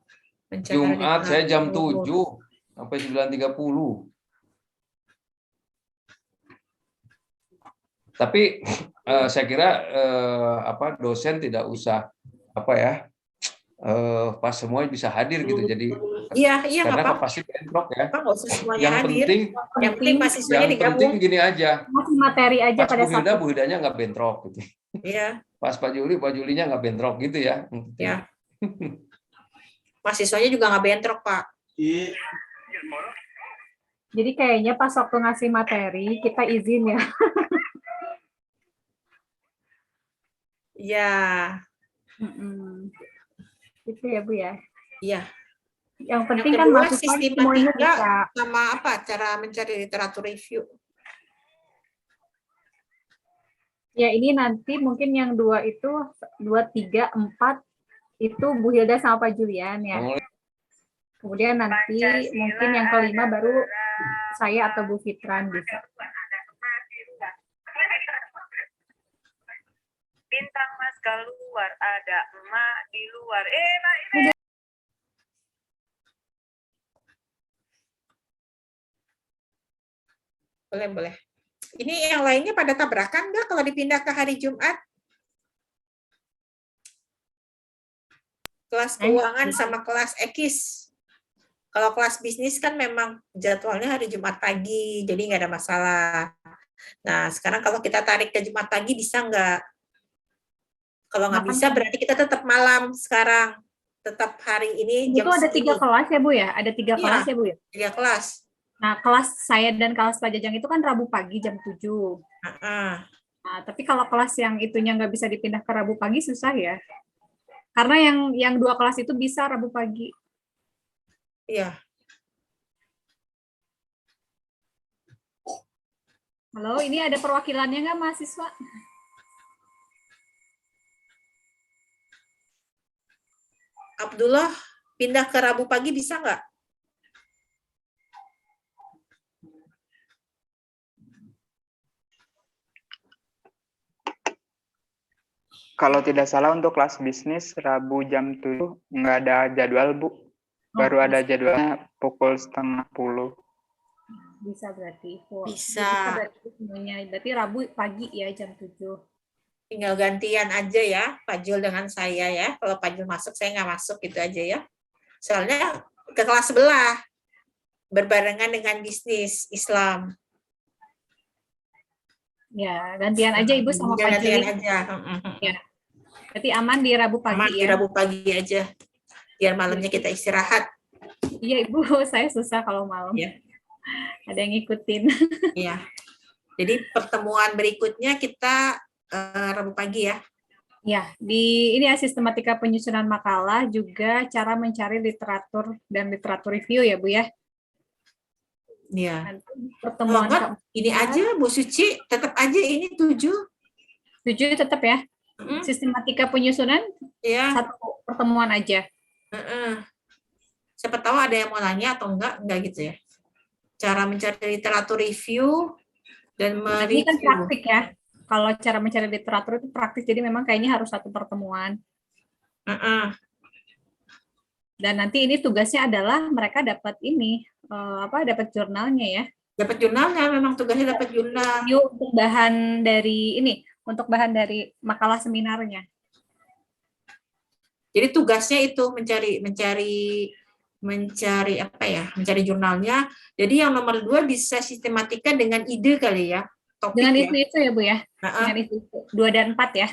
mencari Jumat saya jam literatur. 7 sampai 9.30. Tapi saya kira dosen tidak usah pas semua bisa hadir gitu. Jadi Iya, karena nggak apa-apa. kapasitas bentrok ya. Nggak usah semuanya Yang hadir. penting Yang penting mahasiswanya yang penting digabung. gini aja. Masih materi aja Pas pada Bu saat Hilda, Bu Hildanya nggak bentrok gitu. Iya, Pas Pak Julinya nggak bentrok gitu ya. ya. Mahasiswanya juga nggak bentrok, Pak. Jadi kayaknya pas waktu ngasih materi kita izin ya. Iya, Gitu ya Bu ya. iya. Yang Yang penting kan kedua, mahasiswa semuanya sistematika bisa. sama apa? Cara mencari literatur review. Ya ini nanti mungkin yang 2 itu 2, 3, 4 itu Bu Hilda sama Pak Julian ya. Kemudian nanti mungkin yang kelima baru saya atau Bu Fitran bisa. Bintang Mas keluar, ada emak di luar. Emak ini. Boleh. Ini yang lainnya pada tabrakan nggak kalau dipindah ke hari Jumat? Kelas keuangan sama kelas ekis. Kalau kelas bisnis kan memang jadwalnya hari Jumat pagi, jadi nggak ada masalah. Nah, sekarang kalau kita tarik ke Jumat pagi bisa nggak? Kalau nggak bisa berarti kita tetap malam sekarang. Tetap hari ini jam Itu ada 3 segini. kelas ya Bu ya? Ada 3 Iya. kelas ya Bu ya? 3 kelas. Nah kelas saya dan kelas Pak Jajang itu kan Rabu pagi jam 7. Nah, tapi kalau kelas yang itunya nggak bisa dipindah ke Rabu pagi susah ya. Karena yang 2 kelas itu bisa Rabu pagi. Iya. Halo, ini ada perwakilannya nggak mahasiswa? Abdullah, pindah ke Rabu pagi bisa nggak? Kalau tidak salah untuk kelas bisnis Rabu jam 7 nggak ada jadwal Bu. Baru ada jadwalnya pukul 9:30. Bisa berarti. Wah, Bisa. Berarti semuanya. Berarti Rabu pagi ya jam 7. Tinggal gantian aja ya, Pak Jul dengan saya ya. Kalau Pak Jul masuk, saya nggak masuk gitu aja ya. Soalnya ke kelas sebelah, berbarengan dengan bisnis Islam. Ya, gantian aja Ibu sama Pak Gantian Juli. aja. Ya. Berarti aman di Rabu pagi Aman di ya. Rabu pagi aja. Biar malamnya kita istirahat. Iya Ibu, saya susah kalau malam. Iya. Ada yang ngikutin. Iya. Jadi pertemuan berikutnya kita Rabu pagi ya. Ya, di ini ya sistematika penyusunan makalah juga cara mencari literatur dan literatur review ya Bu ya. Iya. Nanti pertemuan Enggak, ini aja Bu Suci, tetap aja ini 7. 7 tetap ya. Sistematika penyusunan Ya. satu pertemuan aja. Siapa tahu ada yang mau nanya atau enggak gitu ya. Cara mencari literatur review dan Ini kan mereview. praktik ya. kalau cara mencari literatur itu praktis, jadi memang kayaknya harus satu pertemuan. Dan nanti ini tugasnya adalah mereka dapat ini, dapat jurnalnya ya. Dapat jurnalnya, memang tugasnya dapat jurnal. Yuk, untuk bahan dari ini, untuk bahan dari makalah seminarnya. Jadi tugasnya itu mencari apa ya? Mencari jurnalnya. Jadi yang nomor 2 bisa sistematika dengan ide kali ya. Topik dengan ya. isu-isu ya Bu ya. Dengan isu-isu 2 dan 4 ya.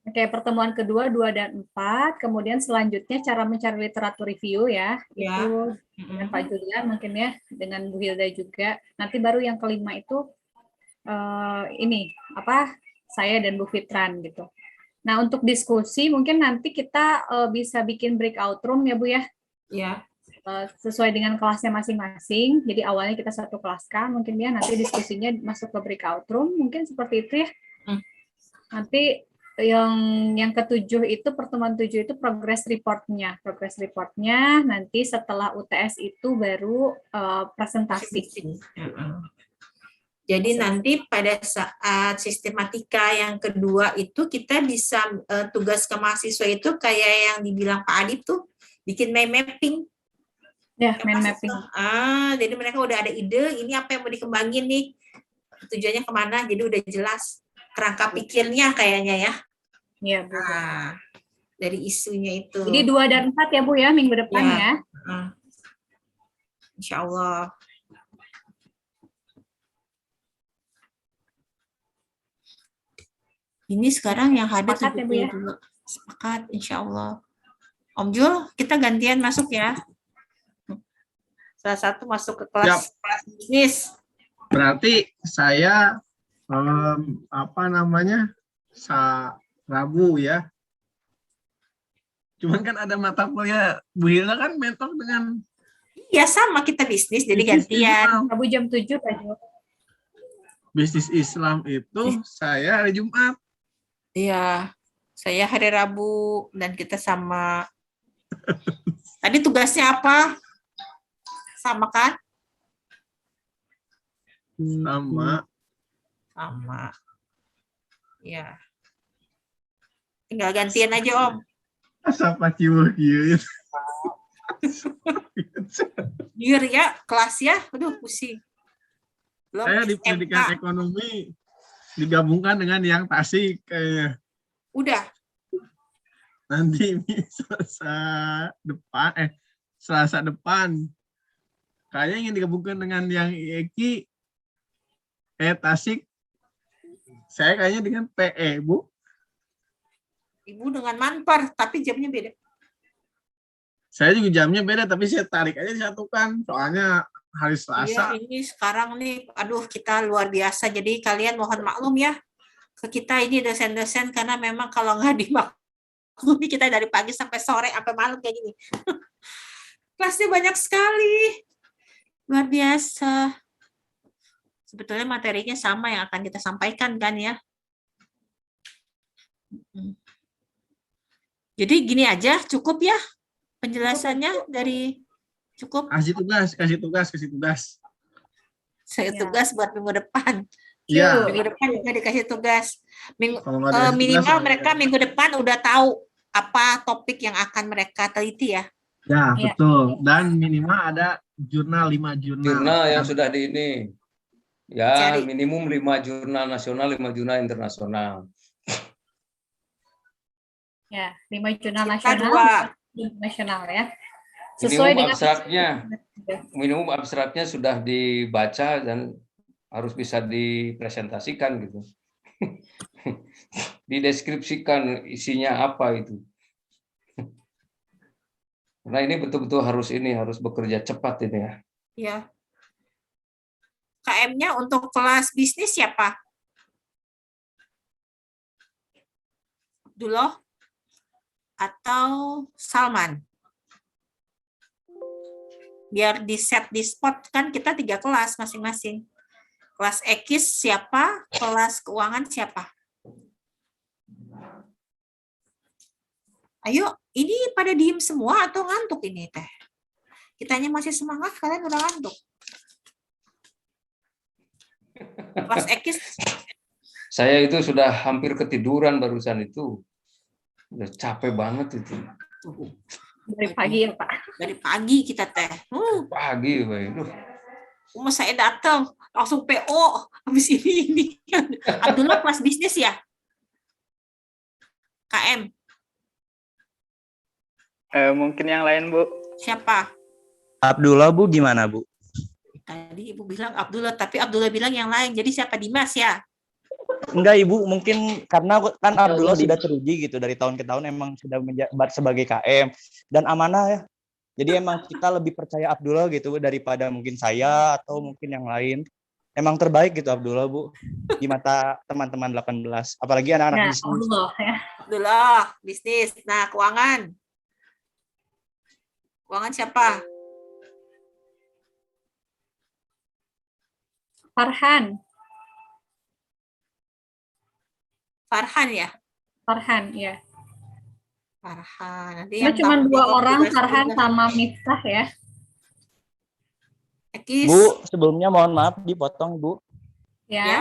Oke, pertemuan kedua 2 dan 4, kemudian selanjutnya cara mencari literatur review ya. Itu dengan Pak Julian mungkin ya, dengan Bu Hilda juga. Nanti baru yang kelima itu saya dan Bu Fitran gitu. Nah, untuk diskusi mungkin nanti kita bisa bikin breakout room ya Bu ya. Ya. Sesuai dengan kelasnya masing-masing. Jadi awalnya kita satu kelaskan, mungkin ya nanti diskusinya masuk ke breakout room, mungkin seperti itu ya. Nanti yang ketujuh itu, pertemuan 7 itu progress reportnya. Progress reportnya nanti setelah UTS itu baru presentasi. Jadi nanti pada saat sistematika yang kedua itu kita bisa tugas ke mahasiswa itu kayak yang dibilang Pak Adib tuh, bikin mind mapping. Ya, mind mapping. Jadi mereka udah ada ide, ini apa yang mau dikembangin nih, tujuannya kemana, jadi udah jelas kerangka pikirnya kayaknya ya. Iya, Bu. Dari isunya itu. Jadi 2 dan 4 ya Bu ya, minggu depan ya. Insya Allah. Ini sekarang yang hadir 70 ya, dulu. Sepakat, insya Allah. Om Jul, kita gantian masuk ya. Salah satu masuk ke kelas bisnis. Berarti saya Rabu ya. Cuman kan ada mata kuliah Bu Hilda kan mentor dengan. Iya sama, kita bisnis jadi gantian. Rabu jam 7 Pak Jul. Bisnis Islam itu saya hari Jumat. Iya, saya hari Rabu dan kita sama. Tadi tugasnya apa? Sama kan? Sama. Ya. Tinggal gantian aja Om. Siapa cium Biar ya, kelas ya. Aduh, pusing. Belum saya di pendidikan ekonomi digabungkan dengan yang Tasik kayaknya. Udah. Nanti Selasa depan kayaknya ingin digabungkan dengan yang IEKI Tasik. Saya kayaknya dengan PE, Bu. Ibu dengan Manpar, tapi jamnya beda. Saya juga jamnya beda, tapi saya tarik aja disatukan. Soalnya hari Selasa. Iya, ini sekarang nih, aduh kita luar biasa. Jadi kalian mohon maklum ya ke kita ini dosen-dosen, karena memang kalau nggak dimaklumi kita dari pagi sampai sore, sampai malam kayak gini. Kelasnya banyak sekali. Luar biasa. Sebetulnya materinya sama yang akan kita sampaikan kan ya. Jadi gini aja, cukup ya penjelasannya dari cukup. Kasih tugas. Saya tugas buat minggu depan. Iya. Minggu depan juga dikasih tugas. Minimal mereka minggu depan udah tahu apa topik yang akan mereka teliti ya. Ya, betul. Dan minimal ada jurnal 5 jurnal. Jurnal yang sudah di ini. Ya, minimum 5 jurnal nasional, 5 jurnal internasional. Ya, 5 jurnal nasional ya. Sesuai minimum dengan minimum abstraknya sudah dibaca dan harus bisa dipresentasikan gitu. Dideskripsikan isinya apa itu. Karena ini betul-betul harus bekerja cepat ini ya. Iya. KM-nya untuk kelas bisnis siapa? Abdullah atau Salman? Biar di set di spot, kan kita 3 kelas masing-masing. Kelas Ekis siapa? Kelas keuangan siapa? Ayo, ini pada diem semua atau ngantuk ini teh? Kitanya masih semangat, kalian udah ngantuk. Kelas Ekis Saya itu sudah hampir ketiduran barusan itu. Udah capek banget itu. Dari pagi ya Pak. Dari pagi kita teh. Pagi, Pak. Duh. Cuma saya datang langsung PO habis ini. Abdullah kelas bisnis ya? KM. Mungkin yang lain, Bu. Siapa? Abdullah, Bu, gimana, Bu? Tadi Ibu bilang Abdullah, tapi Abdullah bilang yang lain. Jadi siapa? Dimas ya? Enggak, Ibu, mungkin karena kan Abdullah sudah teruji gitu dari tahun ke tahun emang sudah menjabat sebagai KM dan amanah ya. Jadi emang kita lebih percaya Abdullah gitu daripada mungkin saya atau mungkin yang lain. Emang terbaik gitu Abdullah, Bu, di mata teman-teman 18, apalagi anak-anak Nah, bisnis. Allah ya. Abdullah, bisnis. Nah, keuangan. Keuangan siapa? Farhan. Farhan ya? Farhan, ya. Farhan. Nanti Ini cuma tahu 2 jawab orang, tugas Farhan tugas. sama Miftah ya. Ekis. Bu, sebelumnya mohon maaf dipotong, Bu. Ya. Ya.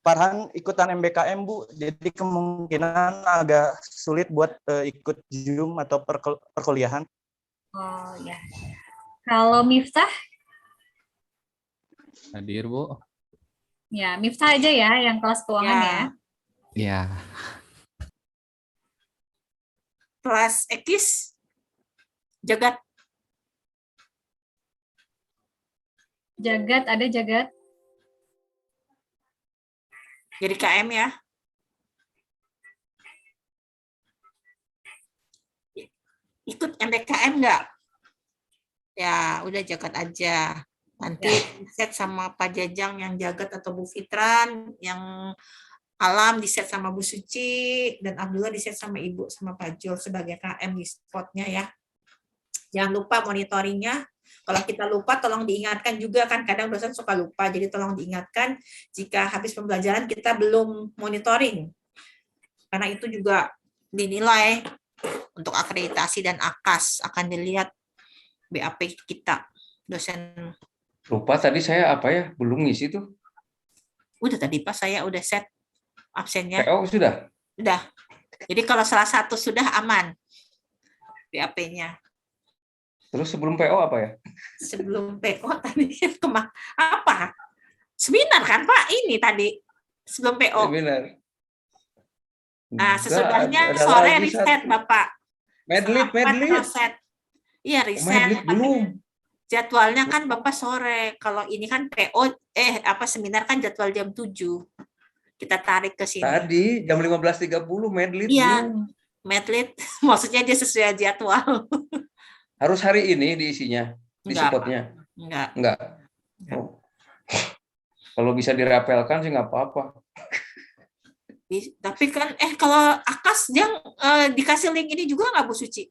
Farhan ikutan MBKM, Bu. Jadi kemungkinan agak sulit buat ikut Zoom atau perkuliahan. Oh ya. Kalau Miftah, Hadir, Bu. ya Miftah aja ya yang kelas keuangan ya. Ya. Kelas Ekis. Jagat. Jagat, ada Jagat. Jadi KM ya. Ikut MBKM nggak? Ya, udah Jagat aja. Nanti set sama Pak Jajang yang Jagat atau Bu Fitran, yang Alam di set sama Bu Suci, dan Abdullah di set sama Ibu sama Pak Jul sebagai KM di spotnya ya. Jangan lupa monitoringnya. Kalau kita lupa, tolong diingatkan juga kan. Kadang dosen suka lupa, jadi tolong diingatkan jika habis pembelajaran kita belum monitoring. Karena itu juga dinilai untuk akreditasi dan AKAS. Akan dilihat BAP kita, dosen. Lupa tadi saya apa ya? Belum ngisi tuh. Udah tadi Pak, saya udah set absennya. PO sudah? Udah. Jadi kalau salah satu sudah aman BAP-nya. Terus sebelum PO apa ya? Sebelum PO tadi apa? Seminar kan Pak? Ini tadi sebelum PO. Seminar. Nah, sesudahnya Ada sore lagi riset satu. Bapak. Medlib. Riset. Iya, riset. Medlib belum. Jadwalnya kan Bapak sore. Kalau ini kan PO seminar kan jadwal jam 7. Kita tarik ke sini. Tadi jam 15.30 Medlib Iya. belum. Medlib maksudnya dia sesuai jadwal. Harus hari ini diisinya, di Enggak, spotnya. Enggak. Enggak. Oh. Kalau bisa dirapelkan sih nggak apa-apa. Tapi kan kalau AKAS dia dikasih link ini juga nggak Bu Suci?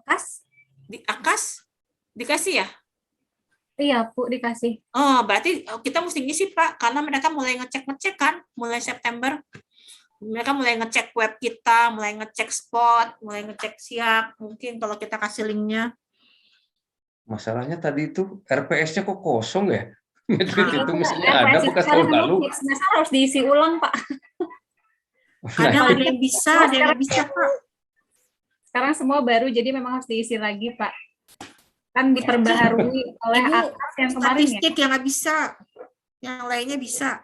AKAS dikasih ya? Iya, Bu, dikasih. Oh, berarti kita mesti ngisi Pak, karena mereka mulai ngecek kan, mulai September. Mereka mulai ngecek web kita, mulai ngecek spot, mulai ngecek siap. Mungkin kalau kita kasih linknya. Masalahnya tadi itu RPS-nya kok kosong ya? Medlib itu Iya, mestinya ada bekas tahun lalu. Semester harus diisi ulang, Pak. Kadang ada yang bisa, ada yang nggak bisa Pak. Sekarang semua baru, jadi memang harus diisi lagi, Pak. Kan diperbaharui oleh Ibu, AKAS yang kemarin ya. statistik yang nggak bisa, yang lainnya bisa.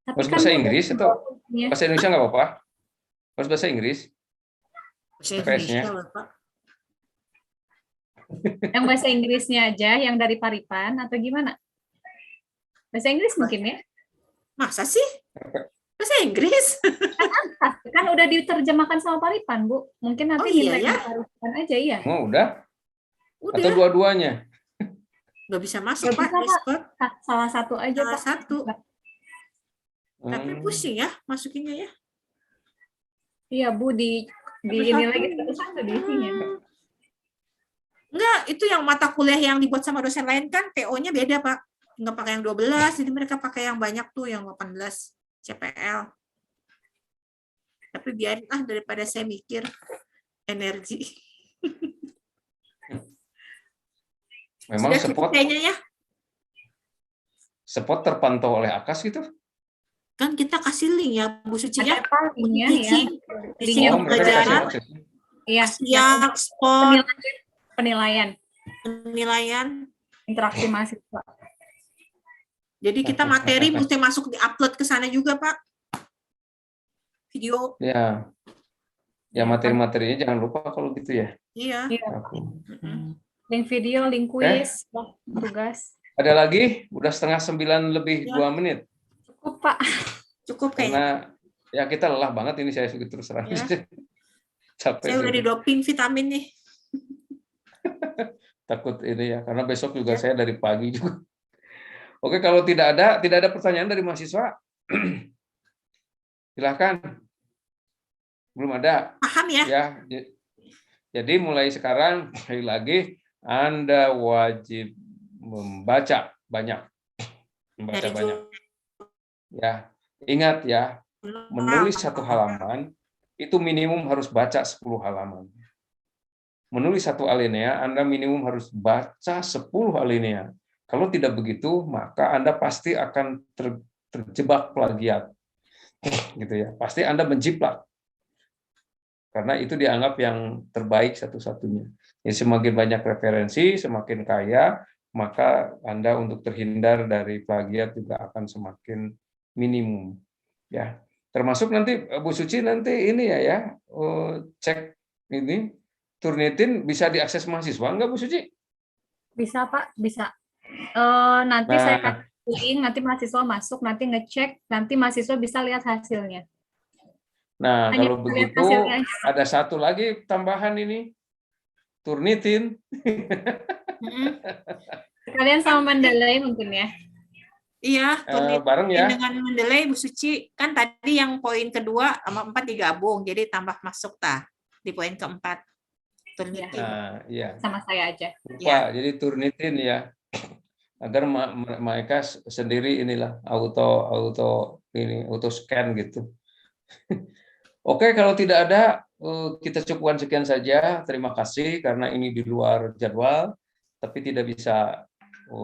Tapi Harus kan bahasa Inggris atau ya. bahasa Indonesia nggak apa-apa? Harus bahasa Inggris? Bahasa TPS-nya. Indonesia, Bapak. Yang bahasa Inggrisnya aja, yang dari Paripan atau gimana? Bahasa Inggris mungkin ya? Masa sih? Bahasa Inggris? Kan udah diterjemahkan sama Paripan, Bu. Mungkin nanti Oh, iya ya? Paripan aja ya. Oh, udah? Udah. Atau dua-duanya? Nggak bisa masuk Nggak Pak, bisa, di Pak. spot. Salah satu aja, Salah Pak. satu. Tapi pusing ya masukinnya ya. Iya, Bu, di ini lagi satu-satu di isinya. Enggak, itu yang mata kuliah yang dibuat sama dosen lain kan TO-nya beda, Pak. Enggak pakai yang 12, jadi mereka pakai yang banyak tuh, yang 18 CPL. Tapi biarin daripada saya mikir energi. Memang Sudah cukup spot kayaknya ya. spot terpantau oleh Akas gitu? Kan kita kasih link ya Bu Suci ya. Ada apa linknya ya? Isi Linknya Oh, mereka kasih pembelajaran, akses. Iya, siap, spot, penilaian penilaian. interaksi mahasiswa. Jadi kita materi mesti masuk di-upload ke sana juga, Pak. Video. Ya. Ya materi-materinya jangan lupa kalau gitu ya. Iya. Aku. Link video, link quiz, tugas. Ada lagi? Udah 8:30 lebih Ya. 2 menit. Cukup, Pak. Cukup kayaknya. Karena ya kita lelah banget ini saya terus terang. Ya. Capek Saya udah sudah. didoping vitamin nih. Takut ini ya, karena besok juga saya dari pagi juga. Oke, kalau tidak ada pertanyaan dari mahasiswa, silahkan. Belum ada. Paham ya? Ya, jadi mulai sekarang sekali lagi Anda wajib membaca banyak, membaca Dari banyak. Ya, ingat ya, menulis 1 halaman itu minimum harus baca 10 halaman. Menulis 1 alinea, Anda minimum harus baca 10 alinea. Kalau tidak begitu, maka Anda pasti akan terjebak plagiat. Gitu ya. Pasti Anda menjiplak. Karena itu dianggap yang terbaik satu-satunya. Jadi semakin banyak referensi, semakin kaya, maka Anda untuk terhindar dari plagiat juga akan semakin minimum. Ya. Termasuk nanti Bu Suci nanti ini ya cek ini Turnitin bisa diakses mahasiswa enggak Bu Suci? Bisa, Pak, bisa. Nanti saya kasih link, nanti mahasiswa masuk, nanti ngecek, nanti mahasiswa bisa lihat hasilnya. Nah, Hanya kalau bisa lihat begitu hasilnya. ada satu lagi tambahan ini. Turnitin. Kalian sama Mendeley mungkin ya. Iya, bareng ya. dengan Mendeley Bu Suci. Kan tadi yang poin kedua sama 4 digabung, jadi tambah masuk di poin keempat. Turnitin. Nah, iya. Sama saya aja. Lupa, jadi turnitin ya. Agar mereka sendiri inilah auto scan gitu. Oke, kalau tidak ada kita cukupkan sekian saja. Terima kasih karena ini di luar jadwal, tapi tidak bisa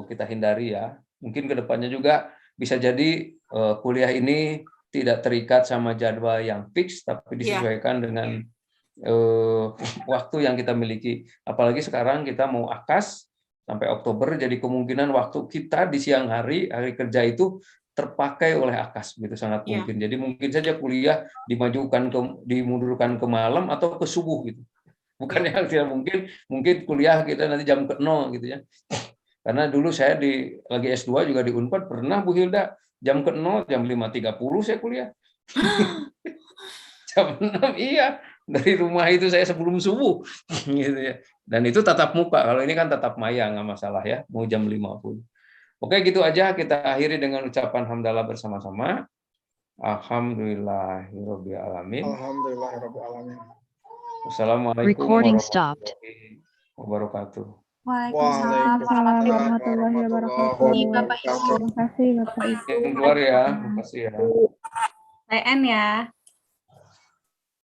kita hindari ya. Mungkin kedepannya juga bisa jadi kuliah ini tidak terikat sama jadwal yang fix, tapi disesuaikan dengan waktu yang kita miliki. Apalagi sekarang kita mau AKAS sampai Oktober, jadi kemungkinan waktu kita di siang hari kerja itu terpakai oleh AKAS, gitu sangat mungkin. Jadi mungkin saja kuliah dimundurkan ke malam atau ke subuh gitu. Bukan yang tidak mungkin kuliah kita nanti jam ke 0 gitu ya. Karena dulu saya lagi S2 juga di Unpad pernah Bu Hilda jam ke 0, jam 5.30 saya kuliah. Jam 6 iya, dari rumah itu saya sebelum subuh gitu ya. Dan itu tatap muka, kalau ini kan tatap maya nggak masalah ya, mau jam 5 pun. Oke, gitu aja kita akhiri dengan ucapan hamdalah bersama-sama. Alhamdulillahirabbil alamin. Alhamdulillahirabbil Wassalamualaikum warahmatullahi wabarakatuh. Waalaikumsalam warahmatullahi wabarakatuh. Bapak Ibu. Terima kasih Bapak Ibu. Yang keluar ya, terima kasih ya. PN ya.